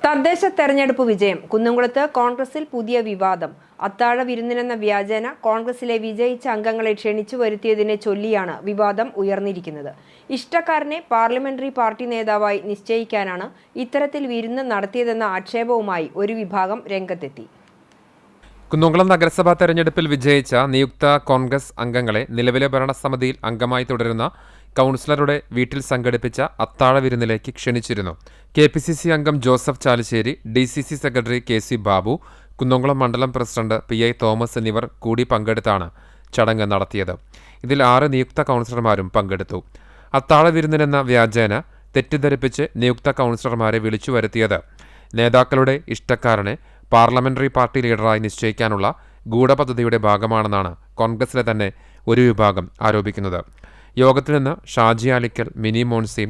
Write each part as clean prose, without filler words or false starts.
തദ്ദേശ തെരഞ്ഞെടുപ്പ് വിജയം. കുന്നംകുളത്ത് കോൺഗ്രസിൽ പുതിയ വിവാദം. അത്താഴ വിരുന്നിനെന്ന വ്യാജേന കോൺഗ്രസിലെ വിജയിച്ച അംഗങ്ങളെ ക്ഷണിച്ചു വരുത്തിയതിനെ ചൊല്ലിയാണ് വിവാദം ഉയർന്നിരിക്കുന്നത്. ഇഷ്ടക്കാരനെ പാർലമെന്ററി പാർട്ടി നേതാവായി നിശ്ചയിക്കാനാണ് ഇത്തരത്തിൽ വിരുന്ന് നടത്തിയതെന്ന ആക്ഷേപവുമായി ഒരു വിഭാഗം രംഗത്തെത്തി. കുന്നംകുളം നഗരസഭാ തെരഞ്ഞെടുപ്പിൽ വിജയിച്ച നിയുക്ത കോൺഗ്രസ് അംഗങ്ങളെ നിലവിലെ ഭരണസമിതിയിൽ അംഗമായി തുടരുന്ന കൗൺസിലറുടെ വീട്ടിൽ സംഘടിപ്പിച്ച അത്താഴ വിരുന്നിലേക്ക് ക്ഷണിച്ചിരുന്നു. KPCC അംഗം Joseph Chalissery, DCC secretary KC Babu, Kunnamkulam മണ്ഡലം പ്രസിഡന്റ് PI തോമസ് എന്നിവർ കൂടി പങ്കെടുത്താണ് ചടങ്ങ് നടത്തിയത്. ഇതിൽ 6 നിയുക്ത കൗൺസിലർമാരും പങ്കെടുത്തു. അത്താഴ വിരുന്നിനെന്ന വ്യാജേന തെറ്റിദ്ധരിപ്പിച്ച് നിയുക്ത കൗൺസിലർമാരെ വിളിച്ചു വരുത്തിയത് നേതാക്കളുടെ ഇഷ്ടക്കാരനെ പാർലമെന്ററി പാർട്ടി ലീഡറായി നിശ്ചയിക്കാനുള്ള ഗൂഢപദ്ധതിയുടെ ഭാഗമാണെന്നാണ് കോൺഗ്രസിലെ തന്നെ ഒരു വിഭാഗം ആരോപിക്കുന്നത്. യോഗത്തിൽ നിന്ന് ഷാജി ആലിക്കൽ, മിനി മോൻസി,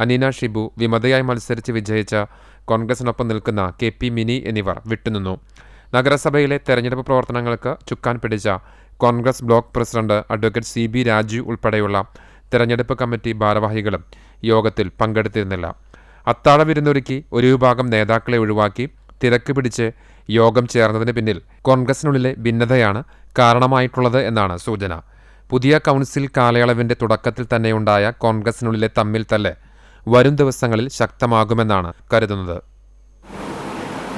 അനീന ഷിബു, വിമതയായി മത്സരിച്ച് വിജയിച്ച കോൺഗ്രസിനൊപ്പം നിൽക്കുന്ന KP മിനി എന്നിവർ വിട്ടുനിന്നു. നഗരസഭയിലെ തെരഞ്ഞെടുപ്പ് പ്രവർത്തനങ്ങൾക്ക് ചുക്കാൻ പിടിച്ച Congress block president advocate CB Raju ഉൾപ്പെടെയുള്ള തെരഞ്ഞെടുപ്പ് കമ്മിറ്റി ഭാരവാഹികളും യോഗത്തിൽ പങ്കെടുത്തിരുന്നില്ല. അത്താഴ വിരുന്നൊരുക്കി ഒരു വിഭാഗം നേതാക്കളെ ഒഴിവാക്കി തിരക്ക് പിടിച്ച് യോഗം ചേർന്നതിന് പിന്നിൽ കോൺഗ്രസിനുള്ളിലെ ഭിന്നതയാണ് കാരണമായിട്ടുള്ളത് എന്നാണ് സൂചന. പുതിയ കൗൺസിൽ കാലയളവിന്റെ തുടക്കത്തിൽ തന്നെയുണ്ടായ കോൺഗ്രസിനുള്ളിലെ തമ്മിൽ തല്ല് വരും ദിവസങ്ങളിൽ ശക്തമാകുമെന്നാണ് കരുതുന്നത്.